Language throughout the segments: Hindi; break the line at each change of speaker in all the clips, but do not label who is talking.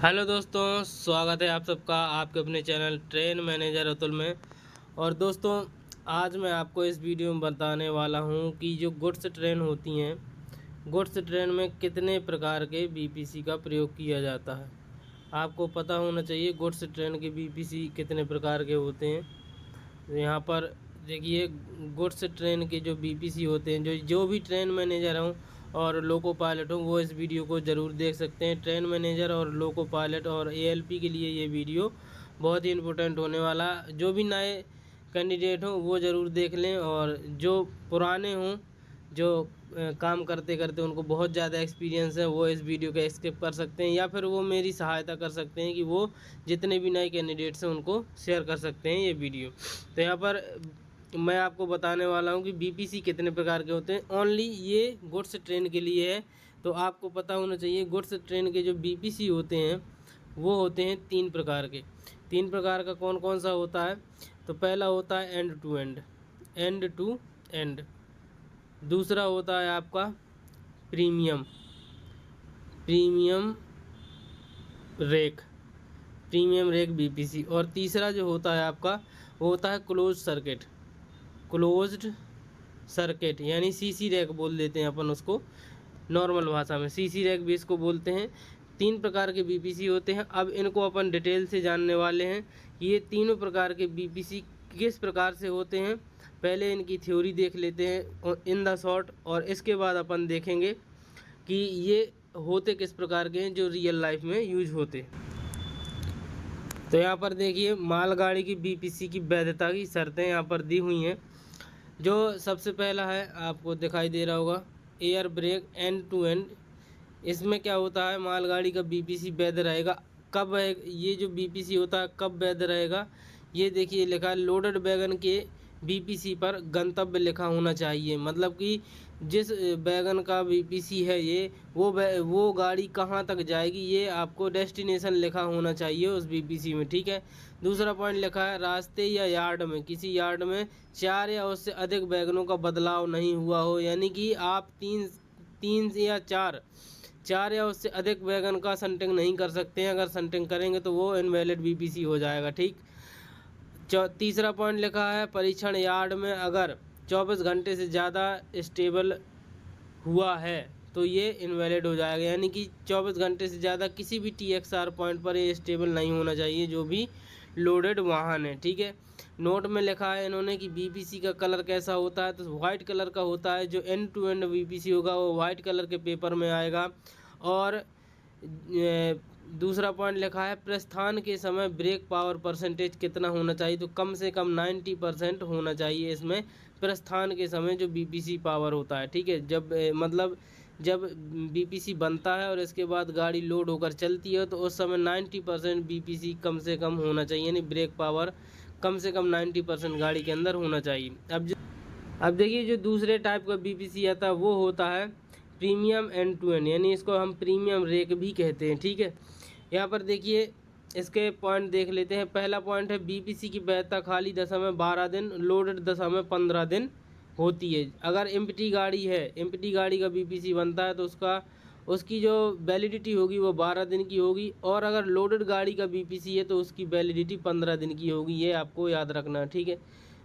हेलो दोस्तों, स्वागत है आप सबका आपके अपने चैनल ट्रेन मैनेजर अतुल में। और दोस्तों, आज मैं आपको इस वीडियो में बताने वाला हूं कि जो गुड्स ट्रेन होती हैं, गुड्स ट्रेन में कितने प्रकार के बीपीसी का प्रयोग किया जाता है। आपको पता होना चाहिए गुड्स ट्रेन के बीपीसी कितने प्रकार के होते हैं। तो यहाँ पर देखिए, गुड्स ट्रेन के जो बीपीसी होते हैं, जो भी ट्रेन मैनेजर हों और लोको पायलट हो, वो इस वीडियो को ज़रूर देख सकते हैं। ट्रेन मैनेजर और लोको पायलट और एएलपी के लिए ये वीडियो बहुत ही इम्पोर्टेंट होने वाला। जो भी नए कैंडिडेट हों वो ज़रूर देख लें, और जो पुराने हों, जो काम करते करते उनको बहुत ज़्यादा एक्सपीरियंस है, वो इस वीडियो का स्किप कर सकते हैं, या फिर वो मेरी सहायता कर सकते हैं कि वो जितने भी नए कैंडिडेट्स हैं उनको शेयर कर सकते हैं ये वीडियो। तो यहाँ पर मैं आपको बताने वाला हूँ कि बीपीसी कितने प्रकार के होते हैं। ओनली ये गुड्स ट्रेन के लिए है, तो आपको पता होना चाहिए गुड्स ट्रेन के जो बीपीसी होते हैं वो होते हैं 3 प्रकार के। 3 प्रकार का कौन कौन सा होता है? तो पहला होता है end to end, end to end. दूसरा होता है आपका premium, premium rake, premium rake BPC. और तीसरा जो होता है आपका वो होता है क्लोज सर्किट, क्लोज्ड सर्किट, यानी सीसी रैक बोल देते हैं अपन उसको नॉर्मल भाषा में, सीसी रैक भी इसको बोलते हैं। 3 प्रकार के बीपीसी होते हैं। अब इनको अपन डिटेल से जानने वाले हैं कि ये तीनों प्रकार के बीपीसी किस प्रकार से होते हैं। पहले इनकी थ्योरी देख लेते हैं इन द शॉर्ट, और इसके बाद अपन देखेंगे कि ये होते किस प्रकार के हैं जो रियल लाइफ में यूज होते हैं। तो यहाँ पर देखिए, मालगाड़ी की बीपीसी की वैधता की शर्तें यहाँ पर दी हुई हैं। जो सबसे पहला है, आपको दिखाई दे रहा होगा, air brake end to end. इसमें क्या होता है, मालगाड़ी का बीपीसी वैध रहेगा कब है, ये जो बीपीसी होता है कब वैध रहेगा। ये देखिए लिखा है, लोडेड वैगन के बीपीसी पर गंतव्य लिखा होना चाहिए। मतलब कि जिस वैगन का बीपीसी है ये, वो गाड़ी कहाँ तक जाएगी ये आपको डेस्टिनेशन लिखा होना चाहिए उस बीपीसी में, ठीक है। दूसरा पॉइंट लिखा है, रास्ते या यार्ड में, किसी यार्ड में 4 या उससे अधिक वैगनों का बदलाव नहीं हुआ हो। यानी कि आप तीन या चार या उससे अधिक वैगन का संटिंग नहीं कर सकते हैं। अगर संटिंग करेंगे तो वो इनवैलिड बीपीसी हो जाएगा, ठीक। तीसरा पॉइंट लिखा है, परीक्षण यार्ड में अगर 24 घंटे से ज़्यादा स्टेबल हुआ है तो ये इनवैलिड हो जाएगा। यानी कि 24 घंटे से ज़्यादा किसी भी टीएक्सआर पॉइंट पर ये स्टेबल नहीं होना चाहिए जो भी लोडेड वाहन है, ठीक है। नोट में लिखा है इन्होंने कि बीपीसी का कलर कैसा होता है, तो वाइट कलर का होता है। जो एंड टू एंड बीपीसी होगा वो वाइट कलर के पेपर में आएगा। और दूसरा पॉइंट लिखा है, प्रस्थान के समय ब्रेक पावर परसेंटेज कितना होना चाहिए, तो कम से कम 90% होना चाहिए इसमें प्रस्थान के समय जो बीपीसी पावर होता है, ठीक है। जब बीपीसी बनता है और इसके बाद गाड़ी लोड होकर चलती है तो उस समय 90% बीपीसी कम से कम होना चाहिए, यानी ब्रेक पावर कम से कम 90% गाड़ी के अंदर होना चाहिए। अब देखिए, जो दूसरे टाइप का बीपीसी आता है वो होता है प्रीमियम एंड टू एंड, यानी इसको हम प्रीमियम रेक भी कहते हैं, ठीक है। यहाँ पर देखिए, इसके पॉइंट देख लेते हैं। पहला पॉइंट है, बीपीसी की वैधता खाली दशा में 12 दिन, लोडेड दशा में 15 दिन होती है। अगर एम्प्टी गाड़ी है, एम्प्टी गाड़ी का बीपीसी बनता है तो उसकी जो वैलिडिटी होगी वो 12 दिन की होगी। और अगर लोडेड गाड़ी का बीपीसी है तो उसकी वैलिडिटी 15 दिन की होगी। ये आपको याद रखना है, ठीक है।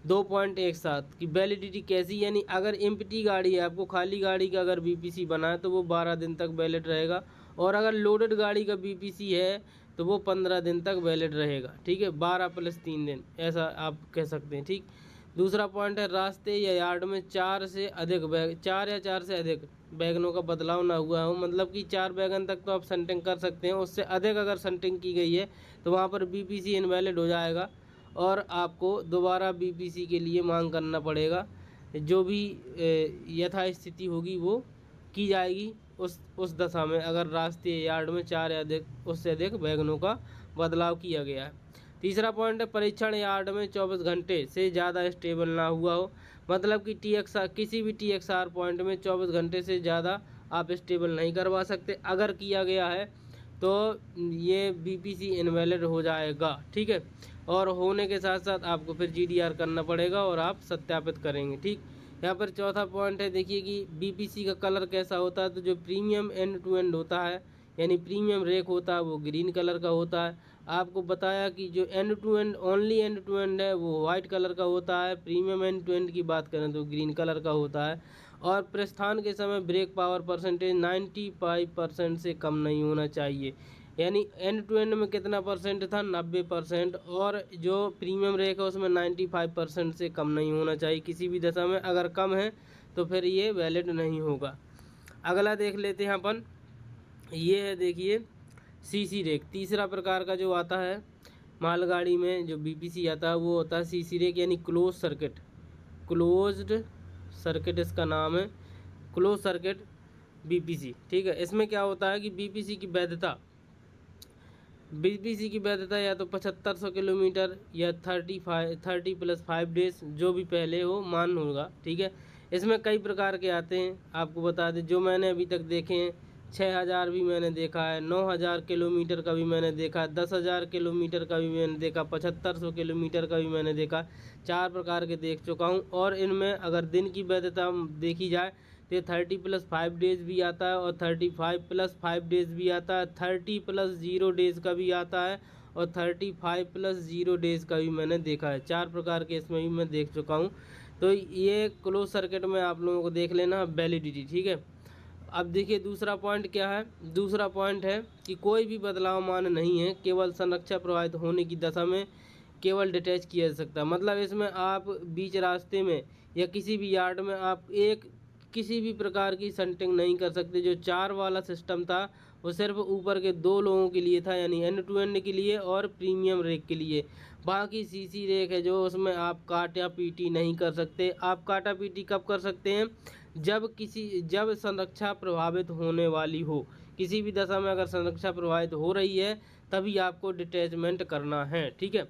2 पॉइंट एक साथ कि वैलिडिटी कैसी, यानी अगर एम्प्टी गाड़ी है, आपको खाली गाड़ी का अगर बीपीसी बना है तो वो 12 दिन तक वैलिड रहेगा। और अगर लोडेड गाड़ी का बीपीसी है तो वो 15 दिन तक वैलिड रहेगा, ठीक है। 12 + 3 दिन, ऐसा आप कह सकते हैं, ठीक। दूसरा पॉइंट है, रास्ते या यार्ड में 4 या 4 से अधिक वैगनों का बदलाव ना हुआ हो। मतलब कि 4 वैगन तक तो आप संटिंग कर सकते हैं, उससे अधिक अगर संटिंग की गई है तो वहाँ पर बीपीसी इनवैलिड हो जाएगा और आपको दोबारा बीपीसी के लिए मांग करना पड़ेगा। जो भी यथास्थिति होगी वो की जाएगी उस दशा में, अगर रास्ते यार्ड में 4 या उससे अधिक वैगनों का बदलाव किया गया है। तीसरा पॉइंट है, परीक्षण यार्ड में 24 घंटे से ज़्यादा स्टेबल ना हुआ हो। मतलब कि किसी भी टीएक्सआर पॉइंट में 24 घंटे से ज़्यादा आप स्टेबल नहीं करवा सकते। अगर किया गया है तो ये बीपीसी इनवैलिड हो जाएगा, ठीक है। और होने के साथ साथ आपको फिर जीडीआर करना पड़ेगा और आप सत्यापित करेंगे, ठीक। यहाँ पर चौथा पॉइंट है, देखिए कि बीपीसी का कलर कैसा होता है। तो जो प्रीमियम एंड टू एंड होता है यानी प्रीमियम रेक होता है वो ग्रीन कलर का होता है। आपको बताया कि जो end to end only end to end है वो वाइट कलर का होता है। प्रीमियम एंड टू एंड की बात करें तो ग्रीन कलर का होता है। और प्रस्थान के समय ब्रेक पावर परसेंटेज 95% से कम नहीं होना चाहिए। यानी एंड टू एंड में कितना परसेंट था, 90%, और जो प्रीमियम रेक है उसमें 95% से कम नहीं होना चाहिए किसी भी दशा में। अगर कम है तो फिर ये वैलिड नहीं होगा। अगला देख लेते हैं अपन, ये है देखिए सीसी रेक। तीसरा प्रकार का जो आता है मालगाड़ी में जो बीपीसी आता है वो होता है सीसी रेक, यानी क्लोज सर्किट। क्लोज्ड सर्किट इसका नाम है, क्लोज सर्किट बीपीसी। ठीक है, इसमें क्या होता है कि बीपीसी की वैधता या तो 7500 किलोमीटर या 30 + 5 डेज, जो भी पहले हो मान होगा। ठीक है, इसमें कई प्रकार के आते हैं, आपको बता दें जो मैंने अभी तक देखे हैं। 6000 भी मैंने देखा है, 9000 किलोमीटर का भी मैंने देखा, 10,000 किलोमीटर का भी मैंने देखा, 7500 किलोमीटर का भी मैंने देखा। 4 प्रकार के देख चुका हूँ। और इनमें अगर दिन की वैधता देखी जाए तो 30 + 5 डेज भी आता है और 35 + 5 डेज भी आता है, 30 + 0 डेज का भी आता है और 35 + 0 डेज का भी मैंने देखा है। 4 प्रकार के इसमें भी मैं देख चुका हूँ। तो ये क्लोज सर्किट में आप लोगों को देख लेना वैलिडिटी। ठीक है, अब देखिए दूसरा पॉइंट क्या है। दूसरा पॉइंट है कि कोई भी बदलावमान नहीं है, केवल संरक्षा प्रभावित होने की दशा में केवल डिटैच किया जा सकता है। मतलब इसमें आप बीच रास्ते में या किसी भी यार्ड में आप एक किसी भी प्रकार की संटिंग नहीं कर सकते। जो 4 वाला सिस्टम था वो सिर्फ ऊपर के 2 लोगों के लिए था, यानी एंड टू एंड के लिए और प्रीमियम रेक के लिए। बाकी सीसी रेक है जो उसमें आप काटा पीटी नहीं कर सकते। आप काटा पीटी कब कर सकते हैं, जब संरक्षा प्रभावित होने वाली हो। किसी भी दशा में अगर संरक्षा प्रभावित हो रही है तभी आपको डिटैचमेंट करना है। ठीक है,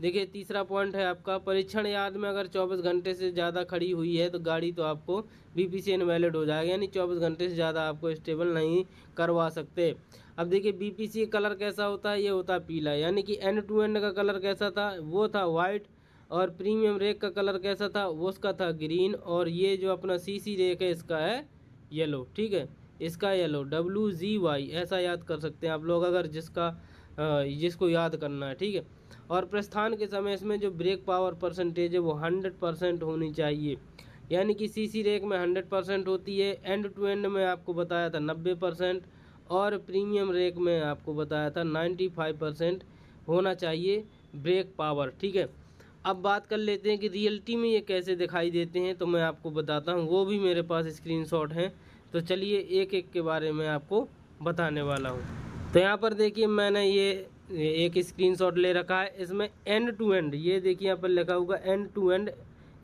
देखिए तीसरा पॉइंट है आपका परीक्षण यार्ड में अगर 24 घंटे से ज़्यादा खड़ी हुई है तो गाड़ी तो आपको बीपीसी इनवैलिड हो जाएगा, यानी 24 घंटे से ज़्यादा आपको स्टेबल नहीं करवा सकते। अब देखिए बीपीसी कलर कैसा होता है, ये होता है पीला। यानी कि एंड टू एंड का कलर कैसा था, वो था वाइट। और प्रीमियम रेक का कलर कैसा था, वो उसका था ग्रीन। और ये जो अपना सीसी रेक है इसका है येलो। ठीक है, इसका येलो WZY ऐसा याद कर सकते हैं आप लोग अगर जिसको याद करना है। ठीक है, और प्रस्थान के समय इसमें जो ब्रेक पावर परसेंटेज है वो 100% होनी चाहिए। यानी कि सीसी रेक में 100% होती है, एंड टू एंड में आपको बताया था 90% और प्रीमियम रेक में आपको बताया था 95% होना चाहिए ब्रेक पावर। ठीक है, अब बात कर लेते हैं कि रियलिटी में ये कैसे दिखाई देते हैं, तो मैं आपको बताता हूँ, वो भी मेरे पास स्क्रीनशॉट हैं। तो चलिए एक एक के बारे में आपको बताने वाला हूँ। तो यहाँ पर देखिए मैंने ये एक स्क्रीनशॉट ले रखा है। इसमें एंड टू एंड, ये देखिए यहाँ पर लिखा होगा end to end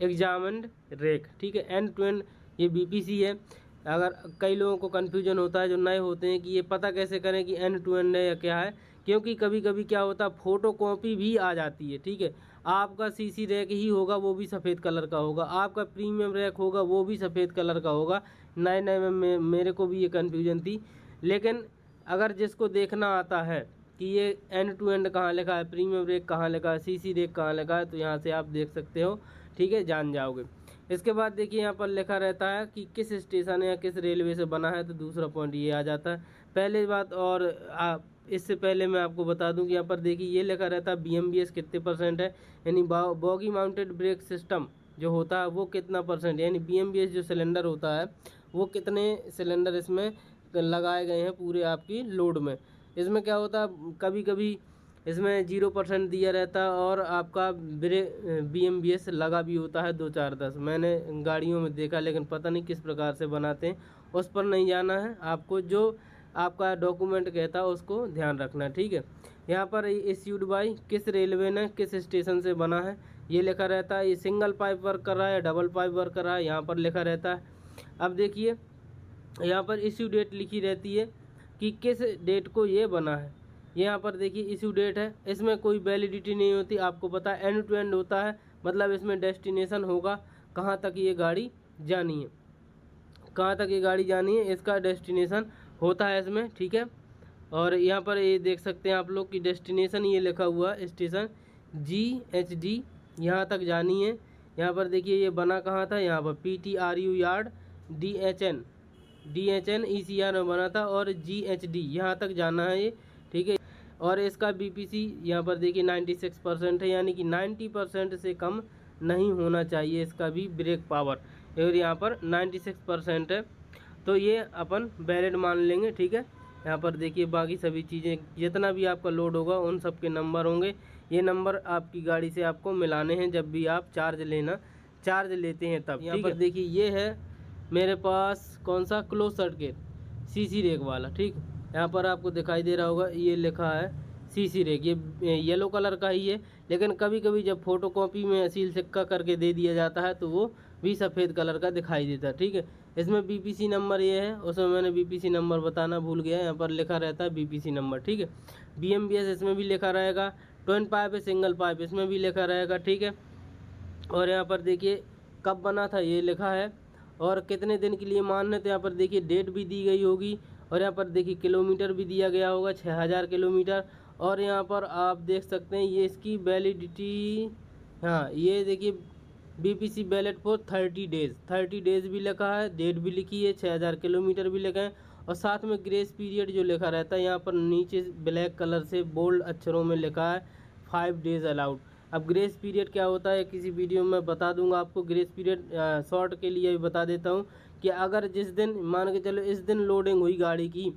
examined rake. ठीक है, एंड टू एंड ये बीपीसी है। अगर कई लोगों को कन्फ्यूजन होता है जो नए होते हैं कि ये पता कैसे करें कि एंड टू एंड है या क्या है, क्योंकि कभी कभी क्या होता है फोटो कॉपी भी आ जाती है। ठीक है, आपका सीसी रैक ही होगा वो भी सफ़ेद कलर का होगा, आपका प्रीमियम रैक होगा वो भी सफ़ेद कलर का होगा। नए नए में मेरे को भी ये कन्फ्यूजन थी। लेकिन अगर जिसको देखना आता है कि ये एंड टू एंड कहाँ लिखा है, प्रीमियम रेक कहाँ लिखा है, सीसी रेक कहाँ लिखा है, तो यहाँ से आप देख सकते हो। ठीक है, जान जाओगे। इसके बाद देखिए यहाँ पर लिखा रहता है कि किस स्टेशन या किस रेलवे से बना है, तो दूसरा पॉइंट ये आ जाता है। पहले बात, और इससे पहले मैं आपको बता दूं कि यहाँ पर देखिए ये लिखा रहता है BMBS कितने परसेंट है, यानी बॉगी माउंटेड ब्रेक सिस्टम जो होता है वो कितना परसेंट, यानी BMBS जो सिलेंडर होता है वो कितने सिलेंडर इसमें लगाए गए हैं पूरे आपकी लोड में। इसमें क्या होता है कभी कभी इसमें 0% दिया रहता है और आपका BMBS लगा भी होता है 2 4 10। मैंने गाड़ियों में देखा, लेकिन पता नहीं किस प्रकार से बनाते हैं, उस पर नहीं जाना है आपको। जो आपका डॉक्यूमेंट कहता है उसको ध्यान रखना है। ठीक है, यहाँ पर इश्यूड बाई किस रेलवे ने किस स्टेशन से बना है ये लिखा रहता है। ये सिंगल पाइप वर्क कर रहा है या डबल पाइप वर्क कर रहा है, यहाँ पर लिखा रहता है। अब देखिए यहाँ पर इश्यू डेट लिखी रहती है कि किस डेट को ये बना है। यहाँ पर देखिए इशू डेट है, इसमें कोई वैलिडिटी नहीं होती। आपको पता है एंड टू एंड होता है, मतलब इसमें डेस्टिनेशन होगा कहाँ तक ये गाड़ी जानी है, कहाँ तक ये गाड़ी जानी है, इसका डेस्टिनेशन होता है इसमें। ठीक है, और यहाँ पर ये देख सकते हैं आप लोग कि डेस्टिनेशन ये लिखा हुआ स्टेशन GHD यहाँ तक जानी है। यहाँ पर देखिए ये बना कहाँ था, यहाँ पर PTRU yard DHN DHN ECR में बना था और GHD यहाँ तक जाना है ये, ठीक है। और इसका BPC यहाँ पर देखिए 96% है, यानी कि 90% से कम नहीं होना चाहिए इसका भी ब्रेक पावर, और यहाँ पर 96% है, तो ये अपन वैलिड मान लेंगे, ठीक है। यहाँ पर देखिए बाकी सभी चीज़ें जितना भी आपका लोड होगा उन सब के नंबर होंगे, ये नंबर आपकी गाड़ी से आपको मिलाने हैं जब भी आप चार्ज लेते हैं तब। यहाँ पर देखिए ये है मेरे पास कौन सा क्लोज सर्किट CC रेक वाला, ठीक। यहाँ पर आपको दिखाई दे रहा होगा ये लिखा है CC रेक, ये येलो कलर का ही है, लेकिन कभी कभी जब फोटोकॉपी में सील सिक्का करके दे दिया जाता है तो वो भी सफ़ेद कलर का दिखाई देता है, ठीक है। इसमें BPC नंबर ये है, उसमें मैंने BPC नंबर बताना भूल गया, यहाँ पर लिखा रहता है BPC नंबर, ठीक है। BMBS इसमें भी लिखा रहेगा, ट्विन पाइप है सिंगल पाइप इसमें भी लिखा रहेगा, ठीक है। और यहाँ पर देखिए कब बना था ये लिखा है, और कितने दिन के लिए मान्य, तो यहाँ पर देखिए डेट भी दी गई होगी, और यहाँ पर देखिए किलोमीटर भी दिया गया होगा 6000 किलोमीटर, और यहाँ पर आप देख सकते हैं ये इसकी वैलिडिटी, हाँ ये देखिए BPC वैलिड फॉर 30 डेज भी लिखा है, डेट भी लिखी है, 6000 किलोमीटर भी लिखा है, और साथ में ग्रेस पीरियड जो लिखा रहता है यहाँ पर नीचे ब्लैक कलर से बोल्ड अक्षरों में लिखा है 5 डेज अलाउड। अब ग्रेस पीरियड क्या होता है किसी वीडियो में बता दूंगा आपको, ग्रेस पीरियड शॉर्ट के लिए भी बता देता हूँ कि अगर जिस दिन मान के चलो इस दिन लोडिंग हुई गाड़ी की,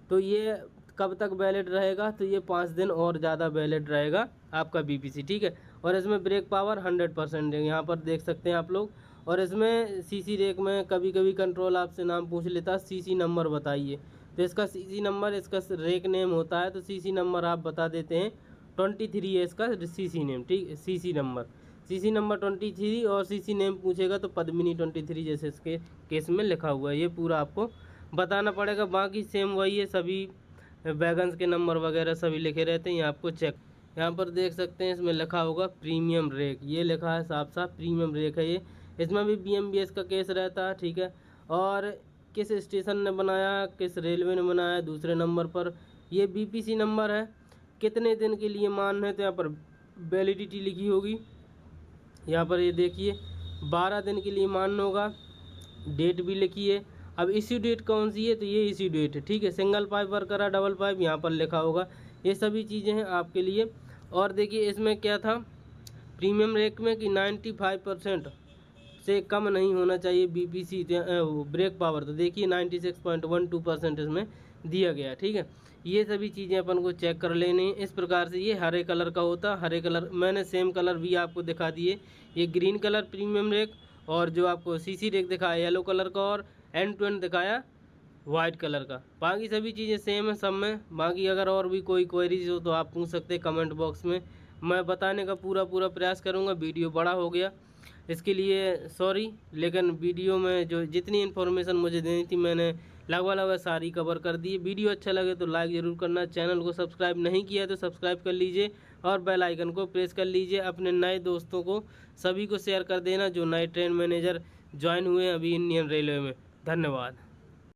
तो ये कब तक वैलिड रहेगा, तो ये 5 दिन और ज़्यादा वैलिड रहेगा आपका BPC, ठीक है। और इसमें ब्रेक पावर 100% है, यहाँ पर देख सकते हैं आप लोग। और इसमें CC रेक में कभी कभी कंट्रोल आपसे नाम पूछ लेता, CC नंबर बताइए, तो इसका CC नंबर इसका रेक नेम होता है, तो CC नंबर आप बता देते हैं 23 है इसका CC नेम, ठीक है। CC नंबर 23, और CC नेम पूछेगा तो पद्मिनी 23 जैसे इसके केस में लिखा हुआ है, ये पूरा आपको बताना पड़ेगा। बाकी सेम वही है, सभी वैगन्स के नंबर वगैरह सभी लिखे रहते हैं, ये आपको चेक। यहाँ पर देख सकते हैं इसमें लिखा होगा प्रीमियम रेक, ये लिखा है साफ साफ प्रीमियम रेक है ये, इसमें भी BMBS का केस रहता है, ठीक है। और किस स्टेशन ने बनाया, किस रेलवे ने बनाया, दूसरे नंबर पर ये BPC नंबर है, कितने दिन के लिए मान्य है, तो यहाँ पर वैलिडिटी लिखी होगी, यहाँ पर ये देखिए 12 दिन के लिए मान्य होगा, डेट भी लिखी है। अब इश्यू डेट कौन सी है, तो ये इश्यू डेट है, ठीक है। सिंगल पाइप वर्कर है, डबल पाइप यहाँ पर लिखा होगा, ये सभी चीज़ें हैं आपके लिए। और देखिए इसमें क्या था प्रीमियम रेक में कि 95% से कम नहीं होना चाहिए BPC ब्रेक पावर, तो देखिए 96.12% इसमें दिया गया, ठीक है। ये सभी चीज़ें अपन को चेक कर लेनी है। इस प्रकार से ये हरे कलर का होता, हरे कलर मैंने सेम कलर भी आपको दिखा दिए, ये ग्रीन कलर प्रीमियम रेक, और जो आपको CC रेक दिखाया येलो कलर का, और N20 दिखाया वाइट कलर का। बाकी सभी चीज़ें सेम है सब में। बाकी अगर और भी कोई क्वेरीज हो तो आप पूछ सकते हैं कमेंट बॉक्स में, मैं बताने का पूरा प्रयास करूँगा। वीडियो बड़ा हो गया इसके लिए सॉरी, लेकिन वीडियो में जो जितनी इन्फॉर्मेशन मुझे देनी थी मैंने लगभग सारी कवर कर दी। वीडियो अच्छा लगे तो लाइक ज़रूर करना, चैनल को सब्सक्राइब नहीं किया तो सब्सक्राइब कर लीजिए, और बेल आइकन को प्रेस कर लीजिए। अपने नए दोस्तों को सभी को शेयर कर देना जो नए ट्रेन मैनेजर ज्वाइन हुए हैं अभी इंडियन रेलवे में। धन्यवाद।